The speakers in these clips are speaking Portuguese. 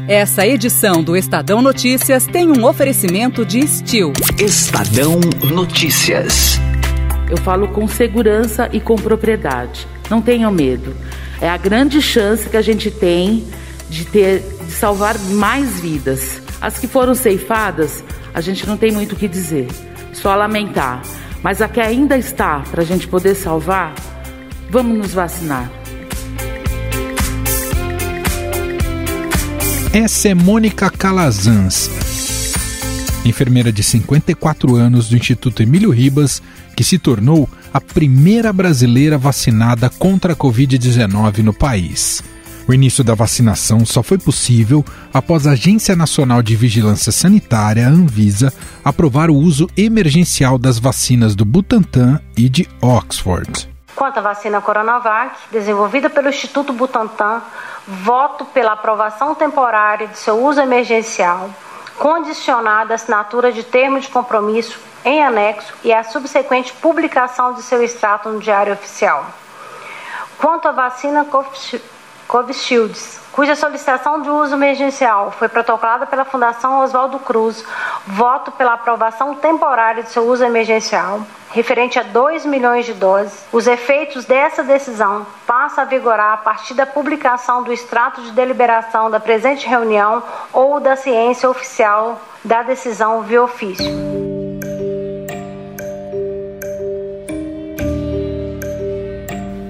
Essa edição do Estadão Notícias tem um oferecimento de Steel. Estadão Notícias. Eu falo com segurança e com propriedade. Não tenham medo. É a grande chance que a gente tem de salvar mais vidas. As que foram ceifadas, a gente não tem muito o que dizer. Só lamentar. Mas a que ainda está para a gente poder salvar, vamos nos vacinar. Essa é Mônica Calazans, enfermeira de 54 anos do Instituto Emílio Ribas, que se tornou a primeira brasileira vacinada contra a Covid-19 no país. O início da vacinação só foi possível após a Agência Nacional de Vigilância Sanitária, a Anvisa, aprovar o uso emergencial das vacinas do Butantan e de Oxford. Quanto à vacina Coronavac, desenvolvida pelo Instituto Butantan, voto pela aprovação temporária de seu uso emergencial, condicionada à assinatura de termo de compromisso em anexo e à subsequente publicação de seu extrato no Diário Oficial. Quanto à vacina Covishield, cuja solicitação de uso emergencial foi protocolada pela Fundação Oswaldo Cruz, voto pela aprovação temporária de seu uso emergencial, referente a 2 milhões de doses. Os efeitos dessa decisão passam a vigorar a partir da publicação do extrato de deliberação da presente reunião ou da ciência oficial da decisão via ofício.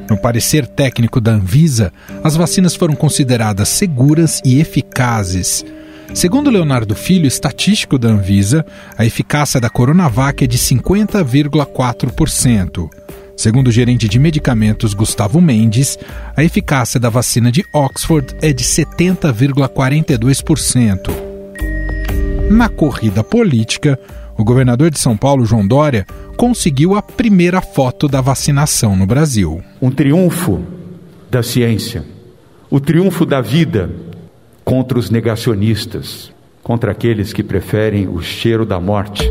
No parecer técnico da Anvisa, as vacinas foram consideradas seguras e eficazes. Segundo Leonardo Filho, estatístico da Anvisa, a eficácia da Coronavac é de 50,4%. Segundo o gerente de medicamentos Gustavo Mendes, a eficácia da vacina de Oxford é de 70,42%. Na corrida política, o governador de São Paulo, João Dória, conseguiu a primeira foto da vacinação no Brasil. Um triunfo da ciência, o triunfo da vida contra os negacionistas, contra aqueles que preferem o cheiro da morte.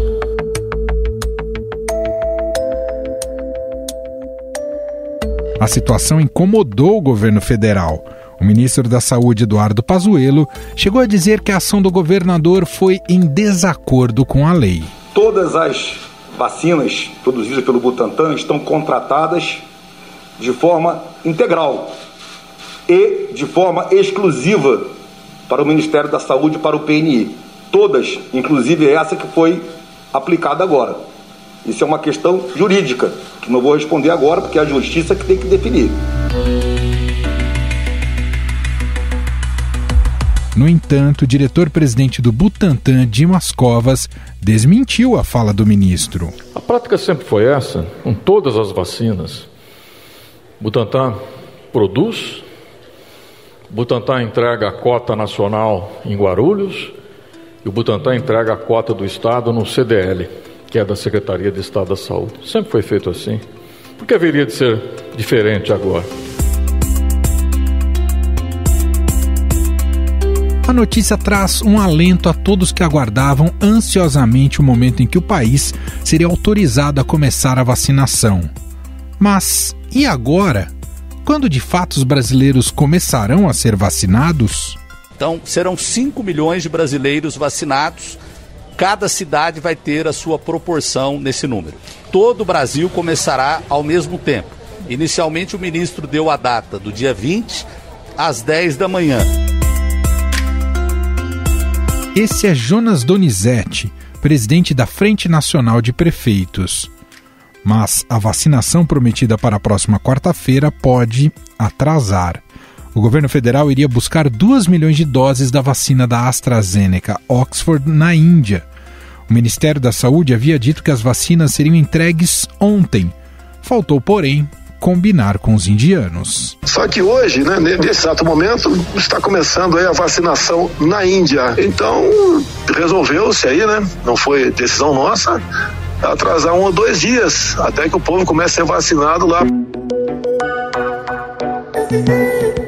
A situação incomodou o governo federal. O ministro da Saúde, Eduardo Pazuello, chegou a dizer que a ação do governador foi em desacordo com a lei. Todas as vacinas produzidas pelo Butantan estão contratadas de forma integral e de forma exclusiva para o Ministério da Saúde e para o PNI. Todas, inclusive essa que foi aplicada agora. Isso é uma questão jurídica, que não vou responder agora, porque é a justiça que tem que definir. No entanto, o diretor-presidente do Butantan, Dimas Covas, desmentiu a fala do ministro. A prática sempre foi essa, com todas as vacinas. Butantan produz, Butantan entrega a cota nacional em Guarulhos e o Butantan entrega a cota do Estado no CDL, que é da Secretaria de Estado da Saúde. Sempre foi feito assim. Por que haveria de ser diferente agora? A notícia traz um alento a todos que aguardavam ansiosamente o momento em que o país seria autorizado a começar a vacinação. Mas, e agora? Quando de fato os brasileiros começarão a ser vacinados? Então, serão 5 milhões de brasileiros vacinados. Cada cidade vai ter a sua proporção nesse número. Todo o Brasil começará ao mesmo tempo. Inicialmente, o ministro deu a data do dia 20 às 10 da manhã. Esse é Jonas Donizete, presidente da Frente Nacional de Prefeitos. Mas a vacinação prometida para a próxima quarta-feira pode atrasar. O governo federal iria buscar 2 milhões de doses da vacina da AstraZeneca Oxford na Índia. O Ministério da Saúde havia dito que as vacinas seriam entregues ontem. Faltou, porém, combinar com os indianos. Só que hoje, nesse exato momento, está começando aí a vacinação na Índia. Então, resolveu-se aí, não foi decisão nossa, atrasar 1 ou 2 dias, até que o povo comece a ser vacinado lá.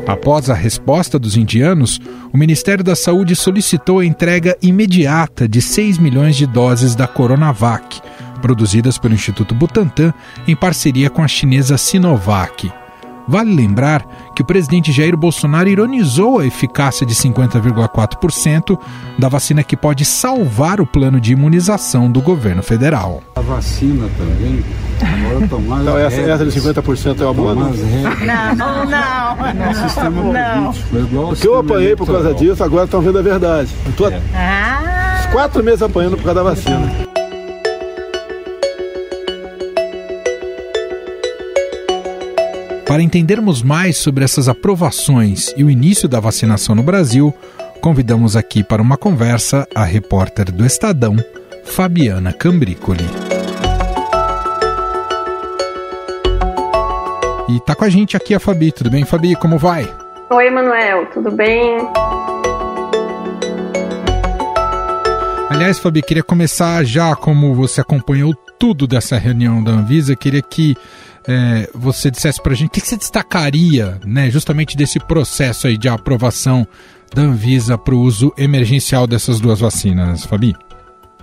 Após a resposta dos indianos, o Ministério da Saúde solicitou a entrega imediata de 6 milhões de doses da Coronavac, produzidas pelo Instituto Butantan em parceria com a chinesa Sinovac. Vale lembrar que o presidente Jair Bolsonaro ironizou a eficácia de 50,4% da vacina que pode salvar o plano de imunização do governo federal. A vacina também, agora tomar... Então essa de 50% é uma boa? Não. Sistema político. O que eu apanhei por causa disso, agora estão vendo a verdade. Eu tô uns 4 meses apanhando por causa da vacina. Para entendermos mais sobre essas aprovações e o início da vacinação no Brasil, convidamos aqui para uma conversa a repórter do Estadão, Fabiana Cambricoli. E tá com a gente aqui a Fabi. Tudo bem, Fabi? Como vai? Oi, Manuel. Tudo bem? Aliás, Fabi, queria começar já, como você acompanhou tudo dessa reunião da Anvisa, queria que você dissesse para a gente o que você destacaria, né, justamente desse processo aí de aprovação da Anvisa para o uso emergencial dessas duas vacinas, Fabi?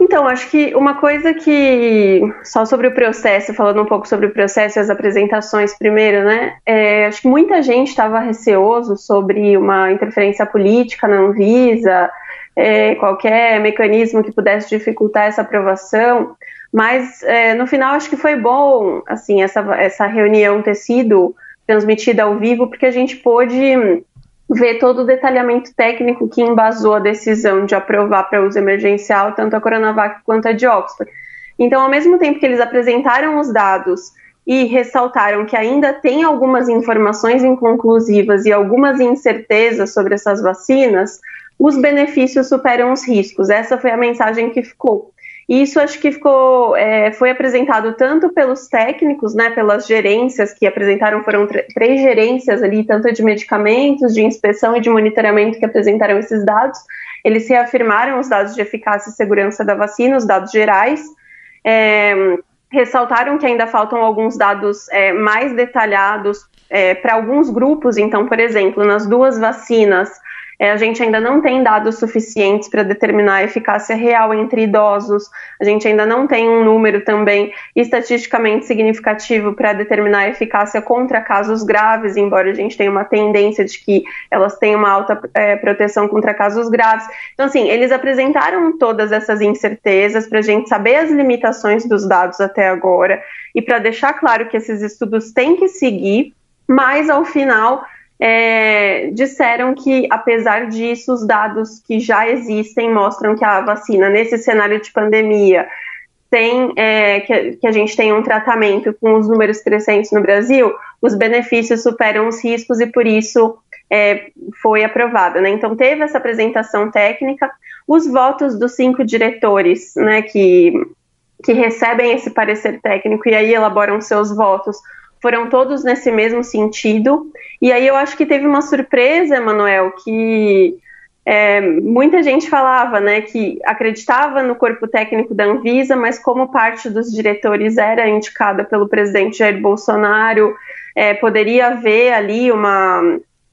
Então, acho que uma coisa que, só sobre o processo, falando um pouco sobre o processo e as apresentações primeiro, né, acho que muita gente estava receoso sobre uma interferência política na Anvisa, qualquer mecanismo que pudesse dificultar essa aprovação, mas no final acho que foi bom assim, essa reunião ter sido transmitida ao vivo, porque a gente pôde ver todo o detalhamento técnico que embasou a decisão de aprovar para uso emergencial tanto a Coronavac quanto a de Oxford. Então, ao mesmo tempo que eles apresentaram os dados e ressaltaram que ainda tem algumas informações inconclusivas e algumas incertezas sobre essas vacinas, os benefícios superam os riscos. Essa foi a mensagem que ficou. E isso acho que foi apresentado tanto pelos técnicos, né, pelas gerências que apresentaram, foram 3 gerências ali, tanto de medicamentos, de inspeção e de monitoramento que apresentaram esses dados. Eles reafirmaram os dados de eficácia e segurança da vacina, os dados gerais, ressaltaram que ainda faltam alguns dados mais detalhados para alguns grupos. Então, por exemplo, nas 2 vacinas, a gente ainda não tem dados suficientes para determinar a eficácia real entre idosos, a gente ainda não tem um número também estatisticamente significativo para determinar a eficácia contra casos graves, embora a gente tenha uma tendência de que elas tenham uma alta proteção contra casos graves. Então, assim, eles apresentaram todas essas incertezas para a gente saber as limitações dos dados até agora e para deixar claro que esses estudos têm que seguir, mas ao final disseram que, apesar disso, os dados que já existem mostram que a vacina, nesse cenário de pandemia, que a gente tem um tratamento com os números crescentes no Brasil, os benefícios superam os riscos e, por isso, foi aprovada, né? Então, teve essa apresentação técnica, os votos dos 5 diretores, né, que recebem esse parecer técnico e aí elaboram seus votos, foram todos nesse mesmo sentido. E aí eu acho que teve uma surpresa, Emanuel, que muita gente falava, né, que acreditava no corpo técnico da Anvisa, mas como parte dos diretores era indicada pelo presidente Jair Bolsonaro, poderia haver ali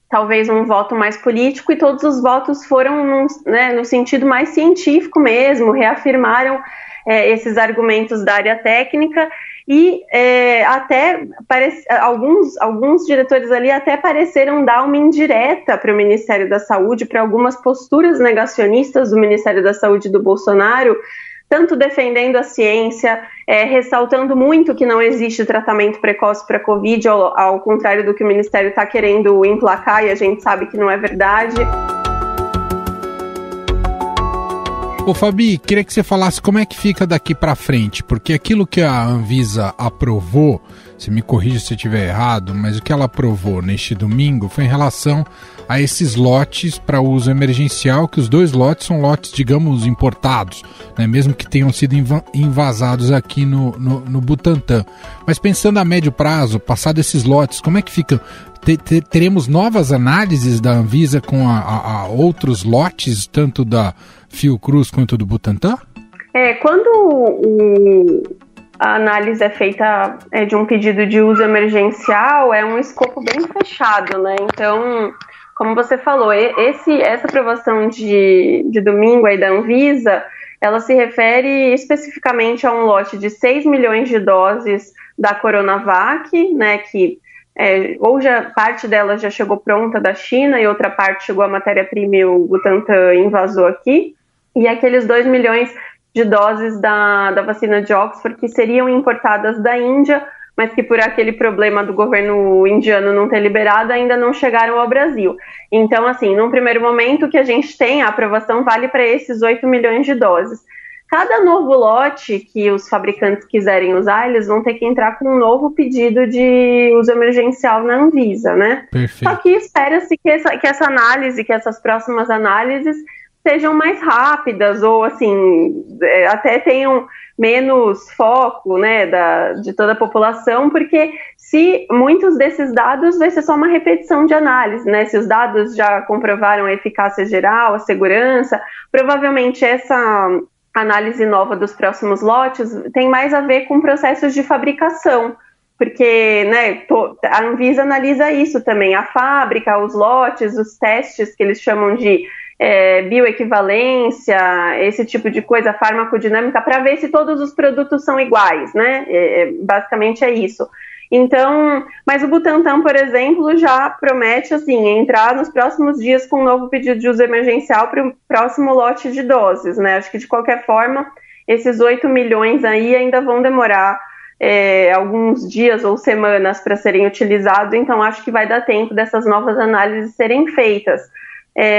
talvez um voto mais político, e todos os votos foram no sentido mais científico mesmo, reafirmaram esses argumentos da área técnica. E até alguns diretores ali até pareceram dar uma indireta para o Ministério da Saúde, para algumas posturas negacionistas do Ministério da Saúde do Bolsonaro, tanto defendendo a ciência, ressaltando muito que não existe tratamento precoce para a Covid, ao contrário do que o Ministério está querendo emplacar, e a gente sabe que não é verdade. Ô Fabi, queria que você falasse como é que fica daqui para frente, porque aquilo que a Anvisa aprovou, você me corrija se eu estiver errado, mas o que ela aprovou neste domingo foi em relação a esses lotes para uso emergencial, que os 2 lotes são lotes, digamos, importados, né, mesmo que tenham sido invasados aqui no Butantan. Mas pensando a médio prazo, passado esses lotes, como é que fica? Teremos novas análises da Anvisa com a outros lotes, tanto da Fiocruz quanto do Butantan? Quando a análise é feita de um pedido de uso emergencial, é um escopo bem fechado, né? Então, como você falou, essa aprovação de domingo aí da Anvisa, ela se refere especificamente a um lote de 6 milhões de doses da Coronavac, né, que ou já parte dela já chegou pronta da China e outra parte chegou a matéria-prima e o Butantan invasou aqui, e aqueles 2 milhões de doses da vacina de Oxford que seriam importadas da Índia, mas que por aquele problema do governo indiano não ter liberado, ainda não chegaram ao Brasil. Então, assim, num primeiro momento, o que a gente tem, a aprovação vale para esses 8 milhões de doses. Cada novo lote que os fabricantes quiserem usar, eles vão ter que entrar com um novo pedido de uso emergencial na Anvisa, né? Perfeito. Só que espera-se que essa análise, que essas próximas análises sejam mais rápidas ou, assim, até tenham menos foco, né, de toda a população, porque se muitos desses dados vai ser só uma repetição de análise, né, se os dados já comprovaram a eficácia geral, a segurança, provavelmente essa análise nova dos próximos lotes tem mais a ver com processos de fabricação, porque, né, a Anvisa analisa isso também, a fábrica, os lotes, os testes que eles chamam de bioequivalência, esse tipo de coisa, farmacodinâmica, para ver se todos os produtos são iguais, né? Basicamente é isso. Então, mas o Butantan, por exemplo, já promete, assim, entrar nos próximos dias com um novo pedido de uso emergencial para o próximo lote de doses, né? Acho que, de qualquer forma, esses 8 milhões aí ainda vão demorar alguns dias ou semanas para serem utilizados, então acho que vai dar tempo dessas novas análises serem feitas.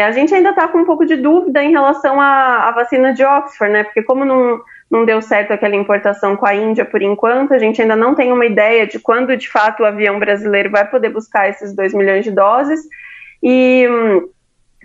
A gente ainda está com um pouco de dúvida em relação à vacina de Oxford, né? Porque como não deu certo aquela importação com a Índia por enquanto, a gente ainda não tem uma ideia de quando de fato o avião brasileiro vai poder buscar esses 2 milhões de doses. E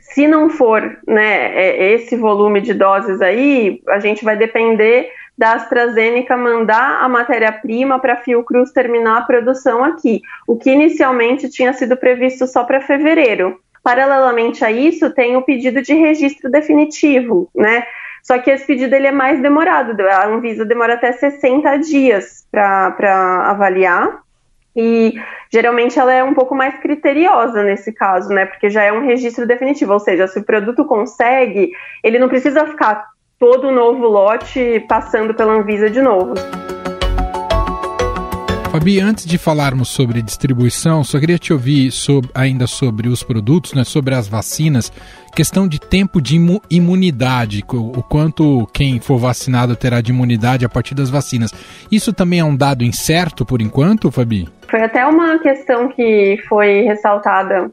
se não for, né, esse volume de doses aí, a gente vai depender da AstraZeneca mandar a matéria-prima para a Fiocruz terminar a produção aqui, o que inicialmente tinha sido previsto só para fevereiro. Paralelamente a isso, tem o pedido de registro definitivo, né? Só que esse pedido ele é mais demorado, a Anvisa demora até 60 dias para avaliar, e geralmente ela é um pouco mais criteriosa nesse caso, né? Porque já é um registro definitivo, ou seja, se o produto consegue, ele não precisa ficar todo novo lote passando pela Anvisa de novo. Fabi, antes de falarmos sobre distribuição, só queria te ouvir ainda sobre os produtos, né, sobre as vacinas, questão de tempo de imunidade, o quanto quem for vacinado terá de imunidade a partir das vacinas. Isso também é um dado incerto por enquanto, Fabi? Foi até uma questão que foi ressaltada,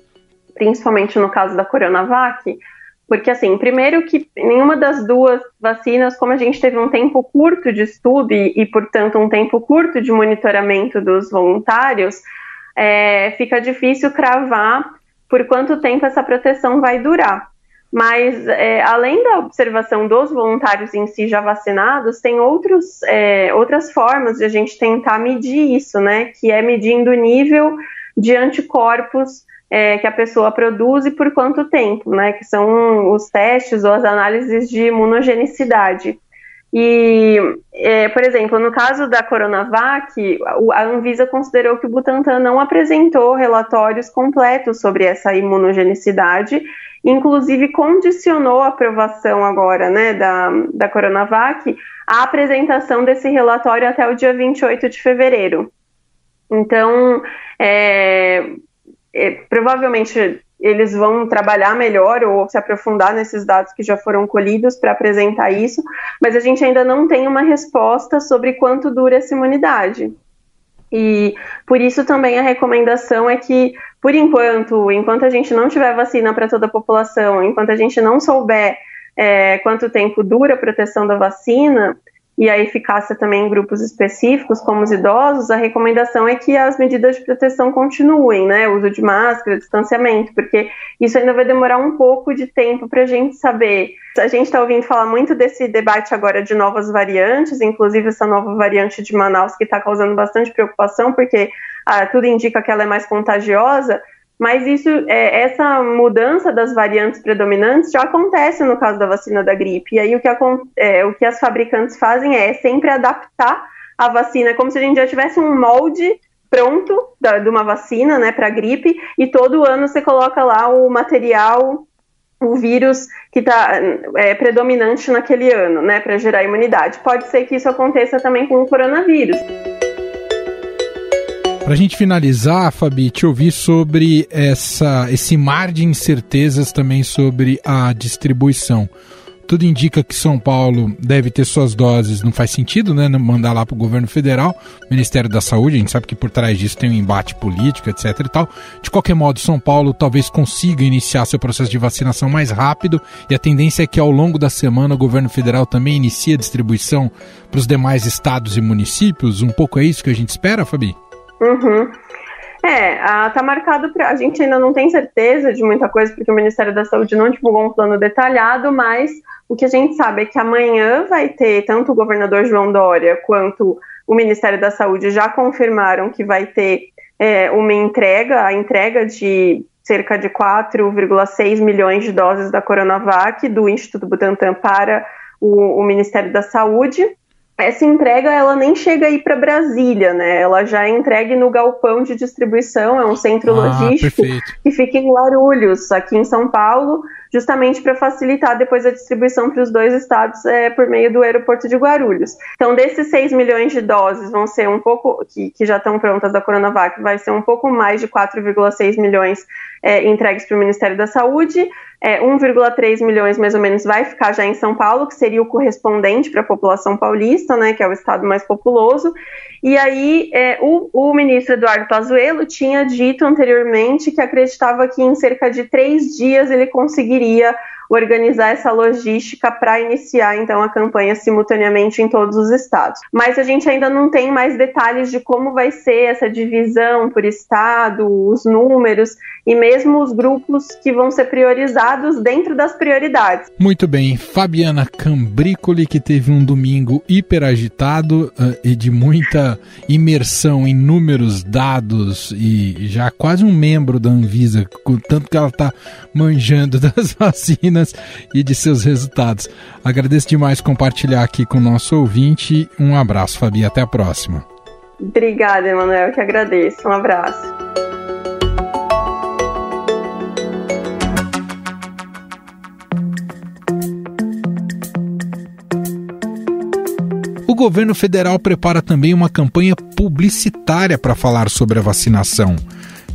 principalmente no caso da Coronavac, porque, assim, primeiro que nenhuma das duas vacinas, como a gente teve um tempo curto de estudo e portanto, um tempo curto de monitoramento dos voluntários, fica difícil cravar por quanto tempo essa proteção vai durar. Mas, além da observação dos voluntários em si já vacinados, tem outras formas de a gente tentar medir isso, né? Que é medindo o nível de anticorpos que a pessoa produz e por quanto tempo, né? Que são os testes ou as análises de imunogenicidade. E, por exemplo, no caso da Coronavac, a Anvisa considerou que o Butantan não apresentou relatórios completos sobre essa imunogenicidade, inclusive condicionou a aprovação agora, né, da Coronavac à apresentação desse relatório até o dia 28 de fevereiro. Então, provavelmente eles vão trabalhar melhor ou se aprofundar nesses dados que já foram colhidos para apresentar isso, mas a gente ainda não tem uma resposta sobre quanto dura essa imunidade. E por isso também a recomendação é que, por enquanto a gente não tiver vacina para toda a população, enquanto a gente não souber quanto tempo dura a proteção da vacina, e a eficácia também em grupos específicos, como os idosos, a recomendação é que as medidas de proteção continuem, né? O uso de máscara, distanciamento, porque isso ainda vai demorar um pouco de tempo para a gente saber. A gente está ouvindo falar muito desse debate agora de novas variantes, inclusive essa nova variante de Manaus que está causando bastante preocupação, porque tudo indica que ela é mais contagiosa, mas essa mudança das variantes predominantes já acontece no caso da vacina da gripe. E aí o que as fabricantes fazem é sempre adaptar a vacina, como se a gente já tivesse um molde pronto de uma vacina, né, para gripe, e todo ano você coloca lá o material, o vírus que está predominante naquele ano, né, para gerar imunidade. Pode ser que isso aconteça também com o coronavírus. Para a gente finalizar, Fabi, te ouvir sobre esse mar de incertezas também sobre a distribuição. Tudo indica que São Paulo deve ter suas doses, não faz sentido, né, mandar lá para o governo federal, Ministério da Saúde, a gente sabe que por trás disso tem um embate político, etc e tal. De qualquer modo, São Paulo talvez consiga iniciar seu processo de vacinação mais rápido e a tendência é que ao longo da semana o governo federal também inicie a distribuição para os demais estados e municípios. Um pouco é isso que a gente espera, Fabi? Uhum. Tá marcado para... A gente ainda não tem certeza de muita coisa, porque o Ministério da Saúde não divulgou um plano detalhado, mas o que a gente sabe é que amanhã vai ter, tanto o governador João Dória quanto o Ministério da Saúde já confirmaram que vai ter a entrega de cerca de 4,6 milhões de doses da Coronavac do Instituto Butantan para o Ministério da Saúde. Essa entrega, ela nem chega aí para Brasília, né? Ela já é entregue no galpão de distribuição, é um centro logístico que fica em Guarulhos, aqui em São Paulo, justamente para facilitar depois a distribuição para os dois estados por meio do aeroporto de Guarulhos. Então, desses 6 milhões de doses, vão ser um pouco, que já estão prontas da Coronavac, vai ser um pouco mais de 4,6 milhões entregues para o Ministério da Saúde, 1,3 milhões mais ou menos vai ficar já em São Paulo, que seria o correspondente para a população paulista, né, que é o estado mais populoso. E aí o ministro Eduardo Pazuello tinha dito anteriormente que acreditava que em cerca de 3 dias ele conseguiria organizar essa logística para iniciar, então, a campanha simultaneamente em todos os estados. Mas a gente ainda não tem mais detalhes de como vai ser essa divisão por estado, os números e mesmo os grupos que vão ser priorizados dentro das prioridades. Muito bem. Fabiana Cambricoli, que teve um domingo hiper agitado e de muita imersão em números, dados e já quase um membro da Anvisa, com tanto que ela está manjando das vacinas e de seus resultados. Agradeço demais compartilhar aqui com o nosso ouvinte. Um abraço, Fabi. Até a próxima. Obrigada, Emanuel. Eu que agradeço. Um abraço. O governo federal prepara também uma campanha publicitária para falar sobre a vacinação.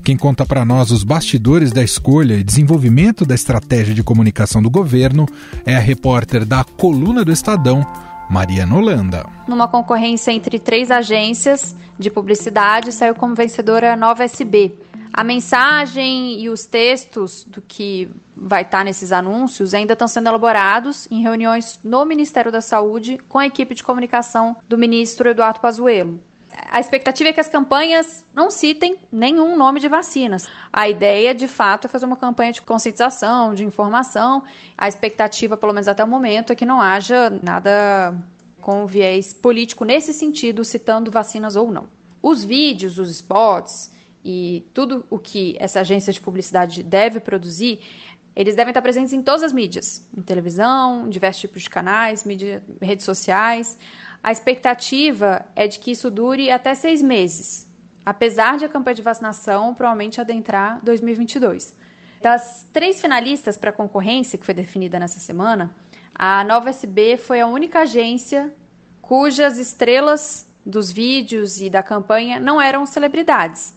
Quem conta para nós os bastidores da escolha e desenvolvimento da estratégia de comunicação do governo é a repórter da Coluna do Estadão, Mariana Holanda. Numa concorrência entre 3 agências de publicidade, saiu como vencedora a Nova SB. A mensagem e os textos do que vai estar nesses anúncios ainda estão sendo elaborados em reuniões no Ministério da Saúde com a equipe de comunicação do ministro Eduardo Pazuello. A expectativa é que as campanhas não citem nenhum nome de vacinas. A ideia, de fato, é fazer uma campanha de conscientização, de informação. A expectativa, pelo menos até o momento, é que não haja nada com viés político nesse sentido, citando vacinas ou não. Os vídeos, os spots e tudo o que essa agência de publicidade deve produzir, eles devem estar presentes em todas as mídias, em televisão, diversos tipos de canais, redes sociais. A expectativa é de que isso dure até 6 meses, apesar de a campanha de vacinação provavelmente adentrar 2022. Das 3 finalistas para a concorrência, que foi definida nessa semana, a Nova SB foi a única agência cujas estrelas dos vídeos e da campanha não eram celebridades.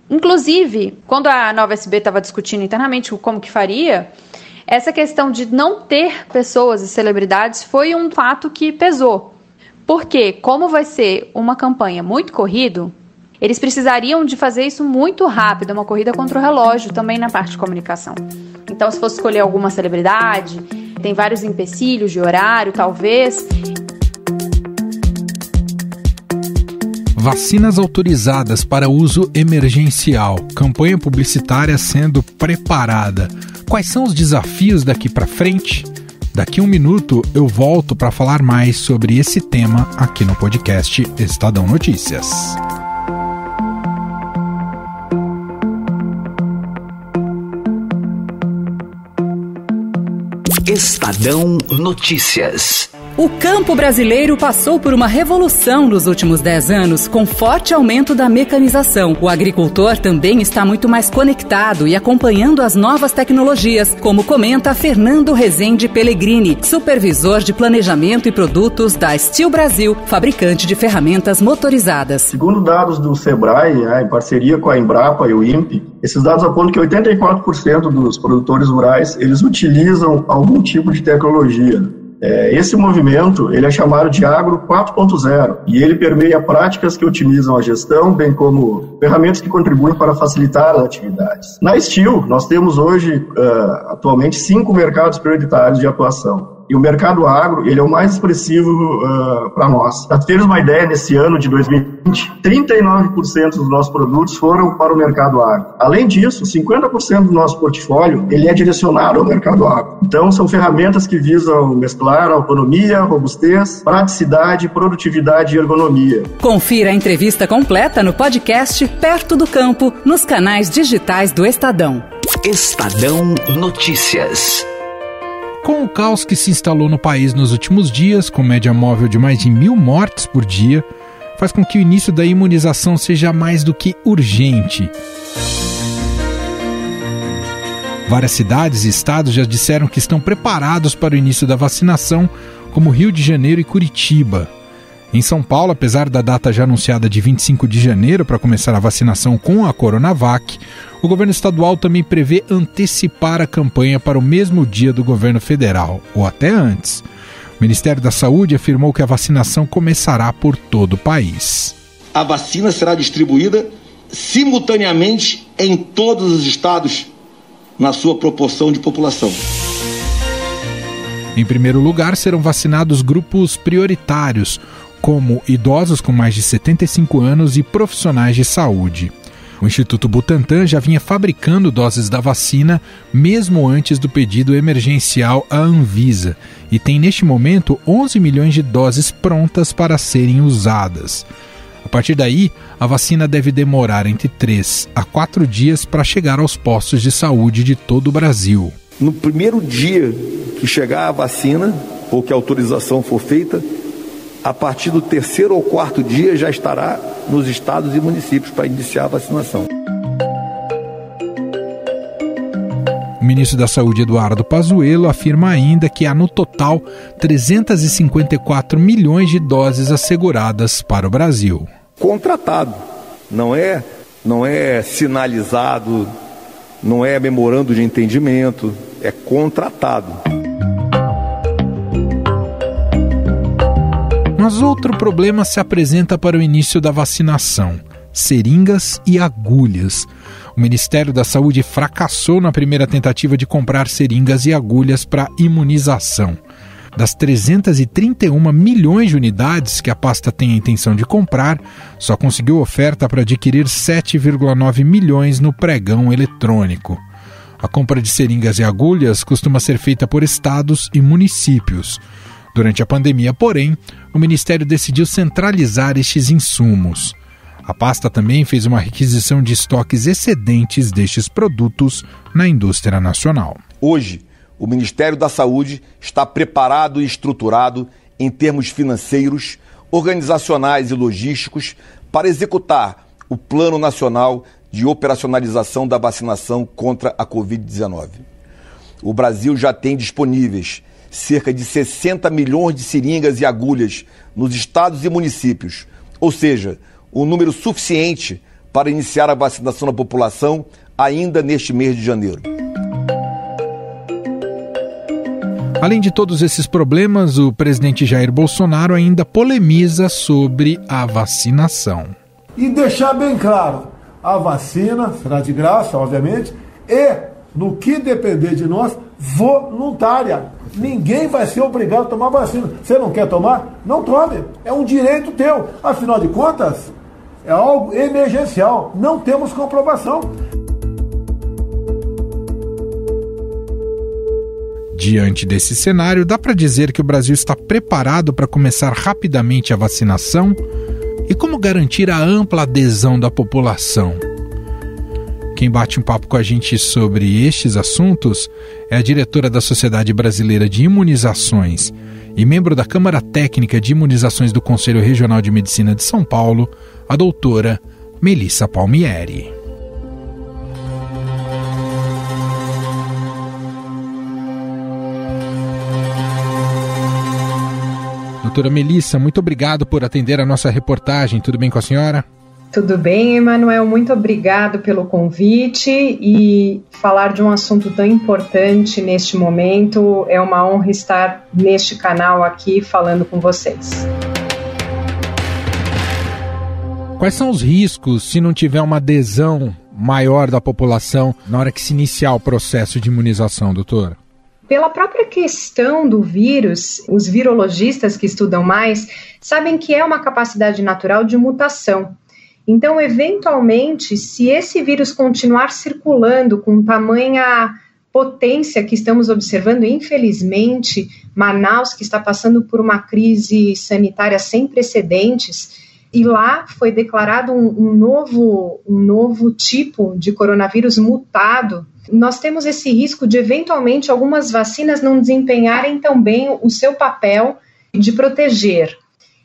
Inclusive, quando a Nova SB estava discutindo internamente como que faria, essa questão de não ter pessoas e celebridades foi um fato que pesou. Porque, como vai ser uma campanha muito corrida, eles precisariam de fazer isso muito rápido, uma corrida contra o relógio também na parte de comunicação. Então, se fosse escolher alguma celebridade, tem vários empecilhos de horário, talvez. Vacinas autorizadas para uso emergencial, campanha publicitária sendo preparada. Quais são os desafios daqui para frente? Daqui a 1 minuto eu volto para falar mais sobre esse tema aqui no podcast Estadão Notícias. Estadão Notícias. O campo brasileiro passou por uma revolução nos últimos 10 anos, com forte aumento da mecanização. O agricultor também está muito mais conectado e acompanhando as novas tecnologias, como comenta Fernando Rezende Pellegrini, supervisor de planejamento e produtos da Steel Brasil, fabricante de ferramentas motorizadas. Segundo dados do Sebrae, em parceria com a Embrapa e o INPE, esses dados apontam que 84% dos produtores rurais eles utilizam algum tipo de tecnologia. Esse movimento ele é chamado de Agro 4.0 e ele permeia práticas que otimizam a gestão, bem como ferramentas que contribuem para facilitar as atividades. Na Steel, nós temos hoje, atualmente, 5 mercados prioritários de atuação. E o mercado agro, ele é o mais expressivo para nós. Para termos uma ideia, nesse ano de 2020, 39% dos nossos produtos foram para o mercado agro. Além disso, 50% do nosso portfólio, ele é direcionado ao mercado agro. Então, são ferramentas que visam mesclar autonomia, robustez, praticidade, produtividade e ergonomia. Confira a entrevista completa no podcast Perto do Campo, nos canais digitais do Estadão. Estadão Notícias. Com o caos que se instalou no país nos últimos dias, com média móvel de mais de 1.000 mortes por dia, faz com que o início da imunização seja mais do que urgente. Várias cidades e estados já disseram que estão preparados para o início da vacinação, como Rio de Janeiro e Curitiba. Em São Paulo, apesar da data já anunciada de 25 de janeiro para começar a vacinação com a Coronavac, o governo estadual também prevê antecipar a campanha para o mesmo dia do governo federal, ou até antes. O Ministério da Saúde afirmou que a vacinação começará por todo o país. A vacina será distribuída simultaneamente em todos os estados, na sua proporção de população. Em primeiro lugar, serão vacinados grupos prioritários, como idosos com mais de 75 anos e profissionais de saúde. O Instituto Butantan já vinha fabricando doses da vacina mesmo antes do pedido emergencial à Anvisa e tem neste momento 11 milhões de doses prontas para serem usadas. A partir daí, a vacina deve demorar entre 3 a 4 dias para chegar aos postos de saúde de todo o Brasil. No primeiro dia que chegar a vacina, ou que a autorização for feita, a partir do 3º ou 4º dia já estará nos estados e municípios para iniciar a vacinação. O ministro da Saúde, Eduardo Pazuello, afirma ainda que há no total 354 milhões de doses asseguradas para o Brasil. Contratado, não é sinalizado, não é memorando de entendimento, é contratado. Mas outro problema se apresenta para o início da vacinação: seringas e agulhas. O Ministério da Saúde fracassou na primeira tentativa de comprar seringas e agulhas para imunização. Das 331 milhões de unidades que a pasta tem a intenção de comprar, só conseguiu oferta para adquirir 7,9 milhões no pregão eletrônico. A compra de seringas e agulhas costuma ser feita por estados e municípios. Durante a pandemia, porém, o Ministério decidiu centralizar estes insumos. A pasta também fez uma requisição de estoques excedentes destes produtos na indústria nacional. Hoje, o Ministério da Saúde está preparado e estruturado em termos financeiros, organizacionais e logísticos para executar o Plano Nacional de Operacionalização da Vacinação contra a Covid-19. O Brasil já tem disponíveis cerca de 60 milhões de seringas e agulhas nos estados e municípios, ou seja, um número suficiente para iniciar a vacinação da população ainda neste mês de janeiro. Além de todos esses problemas, o presidente Jair Bolsonaro ainda polemiza sobre a vacinação. E deixar bem claro, a vacina será de graça, obviamente, e, no que depender de nós, voluntária. Ninguém vai ser obrigado a tomar vacina. Você não quer tomar? Não tome. É um direito teu. Afinal de contas, é algo emergencial. Não temos comprovação. Diante desse cenário, dá para dizer que o Brasil está preparado para começar rapidamente a vacinação? E como garantir a ampla adesão da população? Quem bate um papo com a gente sobre estes assuntos é a diretora da Sociedade Brasileira de Imunizações e membro da Câmara Técnica de Imunizações do Conselho Regional de Medicina de São Paulo, a doutora Melissa Palmieri. Doutora Melissa, muito obrigado por atender a nossa reportagem. Tudo bem com a senhora? Tudo bem, Emanuel. Muito obrigado pelo convite e falar de um assunto tão importante neste momento. É uma honra estar neste canal aqui falando com vocês. Quais são os riscos se não tiver uma adesão maior da população na hora que se iniciar o processo de imunização, doutora? Pela própria questão do vírus, os virologistas que estudam mais sabem que é uma capacidade natural de mutação. Então, eventualmente, se esse vírus continuar circulando com tamanha potência que estamos observando, infelizmente, Manaus, que está passando por uma crise sanitária sem precedentes, e lá foi declarado um novo tipo de coronavírus mutado, nós temos esse risco de, eventualmente, algumas vacinas não desempenharem tão bem o seu papel de proteger.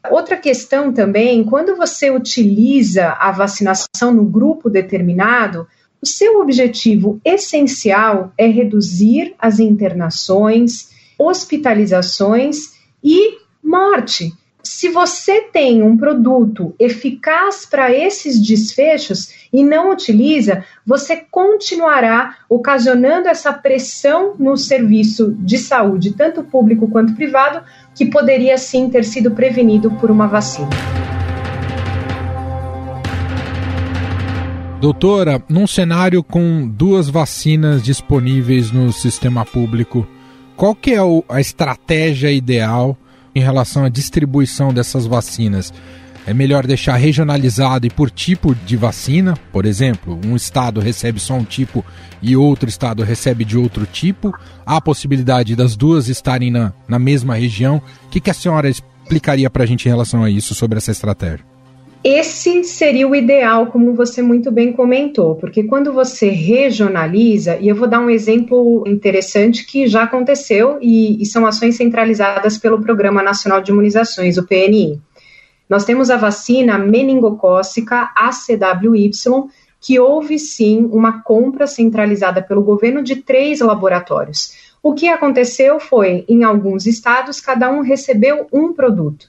Outra questão também, quando você utiliza a vacinação no grupo determinado, o seu objetivo essencial é reduzir as internações, hospitalizações e morte. Se você tem um produto eficaz para esses desfechos e não utiliza, você continuará ocasionando essa pressão no serviço de saúde, tanto público quanto privado, que poderia sim ter sido prevenido por uma vacina. Doutora, num cenário com 2 vacinas disponíveis no sistema público, qual que é a estratégia ideal em relação à distribuição dessas vacinas? É melhor deixar regionalizado e por tipo de vacina? Por exemplo, um estado recebe só um tipo e outro estado recebe de outro tipo? Há a possibilidade das 2 estarem na mesma região? O que a senhora explicaria para a gente em relação a isso, sobre essa estratégia? Esse seria o ideal, como você muito bem comentou, porque quando você regionaliza, e eu vou dar um exemplo interessante que já aconteceu e são ações centralizadas pelo Programa Nacional de Imunizações, o PNI. Nós temos a vacina meningocócica ACWY, que houve sim uma compra centralizada pelo governo de 3 laboratórios. O que aconteceu foi, em alguns estados, cada um recebeu um produto.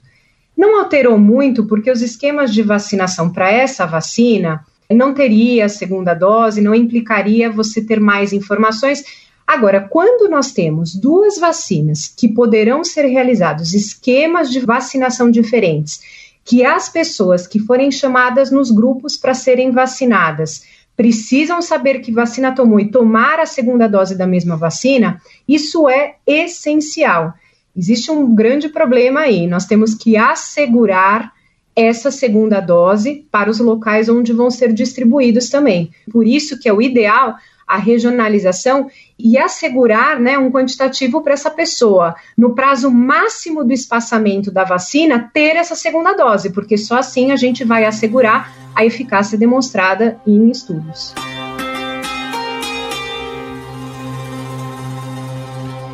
Não alterou muito, porque os esquemas de vacinação para essa vacina não teria a segunda dose, não implicaria você ter mais informações. Agora, quando nós temos 2 vacinas que poderão ser realizados esquemas de vacinação diferentes, que as pessoas que forem chamadas nos grupos para serem vacinadas precisam saber que vacina tomou e tomar a segunda dose da mesma vacina, isso é essencial. Existe um grande problema aí, nós temos que assegurar essa segunda dose para os locais onde vão ser distribuídos também. Por isso que é o ideal a regionalização e assegurar, né, um quantitativo para essa pessoa, no prazo máximo do espaçamento da vacina, ter essa segunda dose, porque só assim a gente vai assegurar a eficácia demonstrada em estudos.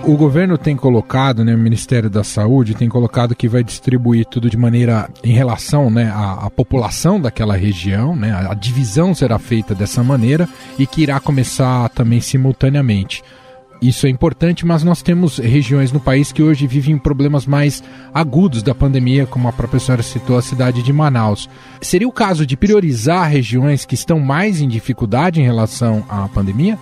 O governo tem colocado, né, o Ministério da Saúde tem colocado que vai distribuir tudo de maneira em relação, né, à população daquela região, né, a divisão será feita dessa maneira e que irá começar também simultaneamente. Isso é importante, mas nós temos regiões no país que hoje vivem problemas mais agudos da pandemia, como a própria senhora citou, a cidade de Manaus. Seria o caso de priorizar regiões que estão mais em dificuldade em relação à pandemia?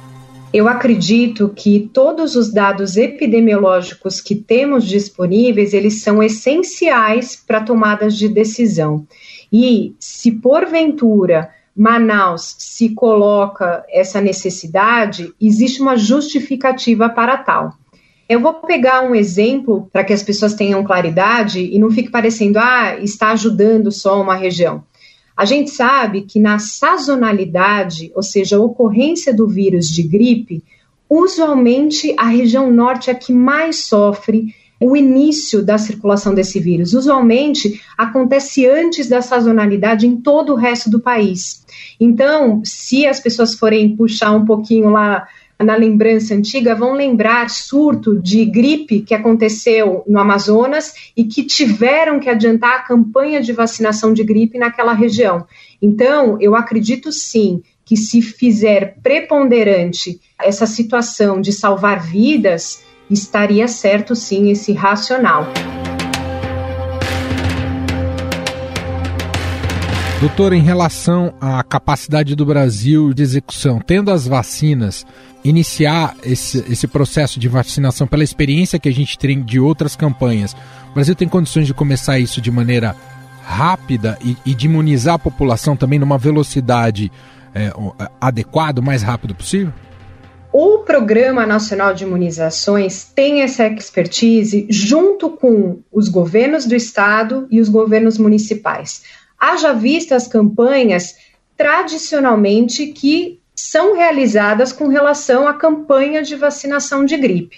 Eu acredito que todos os dados epidemiológicos que temos disponíveis, eles são essenciais para tomadas de decisão. E se porventura Manaus se coloca essa necessidade, existe uma justificativa para tal. Eu vou pegar um exemplo para que as pessoas tenham claridade e não fique parecendo, está ajudando só uma região. A gente sabe que na sazonalidade, ou seja, a ocorrência do vírus de gripe, usualmente a região norte é a que mais sofre o início da circulação desse vírus. Usualmente, acontece antes da sazonalidade em todo o resto do país. Então, se as pessoas forem puxar um pouquinho lá na lembrança antiga, vão lembrar surto de gripe que aconteceu no Amazonas e que tiveram que adiantar a campanha de vacinação de gripe naquela região. Então, eu acredito sim que se fizer preponderante essa situação de salvar vidas, estaria certo sim esse racional. Doutor, em relação à capacidade do Brasil de execução, tendo as vacinas, iniciar esse processo de vacinação pela experiência que a gente tem de outras campanhas, o Brasil tem condições de começar isso de maneira rápida e de imunizar a população também numa velocidade adequada, o mais rápido possível? O Programa Nacional de Imunizações tem essa expertise junto com os governos do estado e os governos municipais. Haja vista as campanhas tradicionalmente que são realizadas com relação à campanha de vacinação de gripe.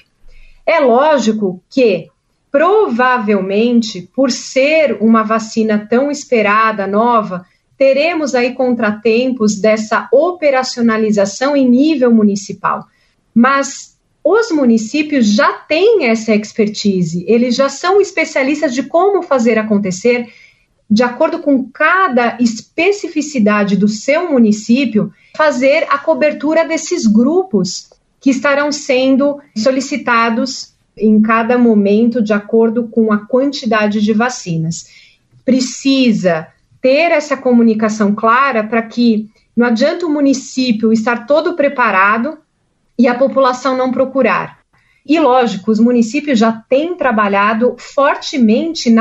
É lógico que, provavelmente, por ser uma vacina tão esperada, nova, teremos aí contratempos dessa operacionalização em nível municipal. Mas os municípios já têm essa expertise, eles já são especialistas de como fazer acontecer, de acordo com cada especificidade do seu município, fazer a cobertura desses grupos que estarão sendo solicitados em cada momento, de acordo com a quantidade de vacinas. Precisa ter essa comunicação clara para que não adianta o município estar todo preparado e a população não procurar. E, lógico, os municípios já têm trabalhado fortemente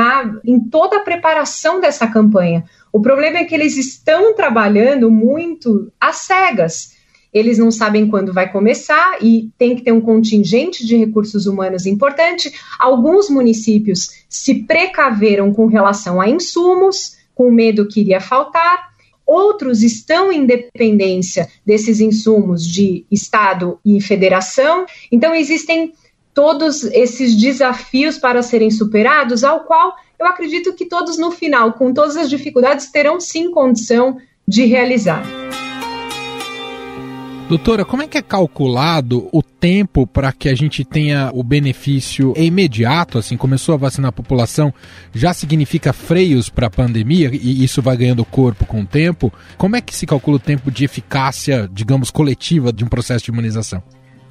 em toda a preparação dessa campanha. O problema é que eles estão trabalhando muito às cegas. Eles não sabem quando vai começar e tem que ter um contingente de recursos humanos importante. Alguns municípios se precaveram com relação a insumos, com medo que iria faltar. Outros estão em dependência desses insumos de Estado e Federação. Então, existem todos esses desafios para serem superados, ao qual eu acredito que todos, no final, com todas as dificuldades, terão sim condição de realizar. Doutora, como é que é calculado o tempo para que a gente tenha o benefício imediato? Assim, começou a vacinar a população, já significa freios para a pandemia e isso vai ganhando corpo com o tempo? Como é que se calcula o tempo de eficácia, digamos, coletiva de um processo de imunização?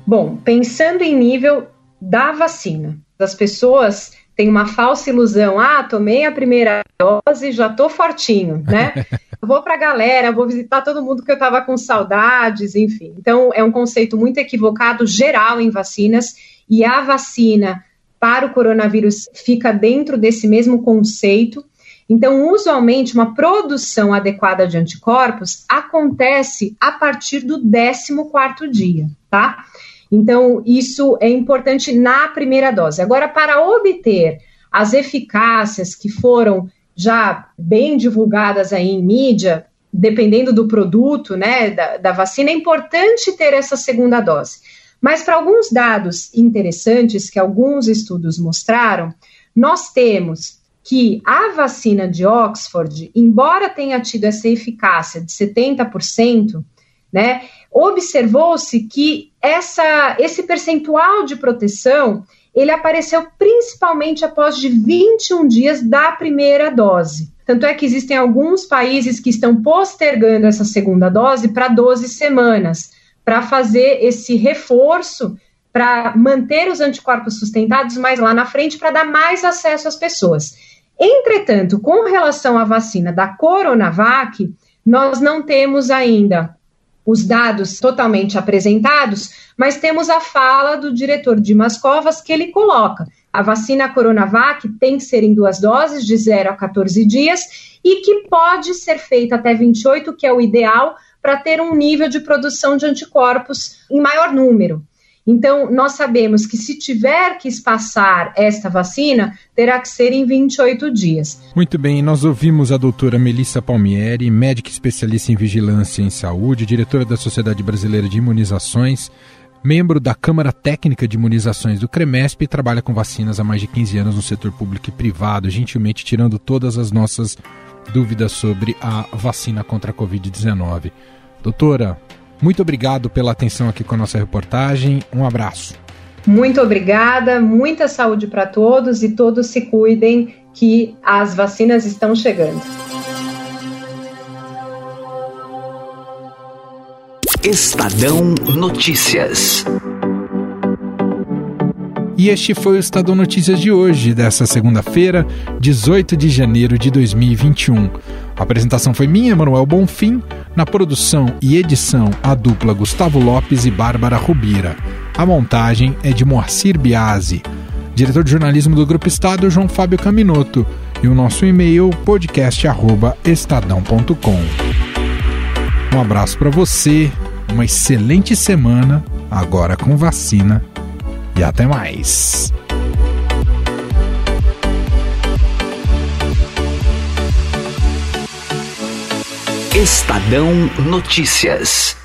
Bom, pensando em nível da vacina, as pessoas têm uma falsa ilusão, tomei a primeira dose, já tô fortinho, né? Vou pra galera, vou visitar todo mundo que eu tava com saudades, enfim. Então, é um conceito muito equivocado, geral em vacinas, e a vacina para o coronavírus fica dentro desse mesmo conceito. Então, usualmente, uma produção adequada de anticorpos acontece a partir do 14º dia, tá? Então, isso é importante na primeira dose. Agora, para obter as eficácias que foram já bem divulgadas aí em mídia, dependendo do produto, né, da vacina, é importante ter essa segunda dose. Mas para alguns dados interessantes que alguns estudos mostraram, nós temos que a vacina de Oxford, embora tenha tido essa eficácia de 70%, né, observou-se que esse percentual de proteção, ele apareceu principalmente após de 21 dias da primeira dose. Tanto é que existem alguns países que estão postergando essa segunda dose para 12 semanas, para fazer esse reforço, para manter os anticorpos sustentados mais lá na frente, para dar mais acesso às pessoas. Entretanto, com relação à vacina da Coronavac, nós não temos ainda os dados totalmente apresentados, mas temos a fala do diretor Dimas Covas, que ele coloca: a vacina Coronavac tem que ser em 2 doses, de 0 a 14 dias, e que pode ser feita até 28, que é o ideal, para ter um nível de produção de anticorpos em maior número. Então, nós sabemos que se tiver que espaçar esta vacina, terá que ser em 28 dias. Muito bem, nós ouvimos a doutora Melissa Palmieri, médica especialista em vigilância em saúde, diretora da Sociedade Brasileira de Imunizações. membro da Câmara Técnica de Imunizações do CREMESP e trabalha com vacinas há mais de 15 anos no setor público e privado, gentilmente tirando todas as nossas dúvidas sobre a vacina contra a Covid-19. Doutora, muito obrigado pela atenção aqui com a nossa reportagem. Um abraço. Muito obrigada, muita saúde para todos e todos se cuidem que as vacinas estão chegando. Estadão Notícias. E este foi o Estadão Notícias de hoje, dessa segunda-feira, 18 de janeiro de 2021. A apresentação foi minha, Manuel Bonfim. Na produção e edição, a dupla Gustavo Lopes e Bárbara Rubira. A montagem é de Moacir Biasi. Diretor de jornalismo do Grupo Estado, João Fábio Caminoto. E o nosso e-mail, podcast@estadão.com. Um abraço para você, uma excelente semana, agora com vacina. E até mais. Estadão Notícias.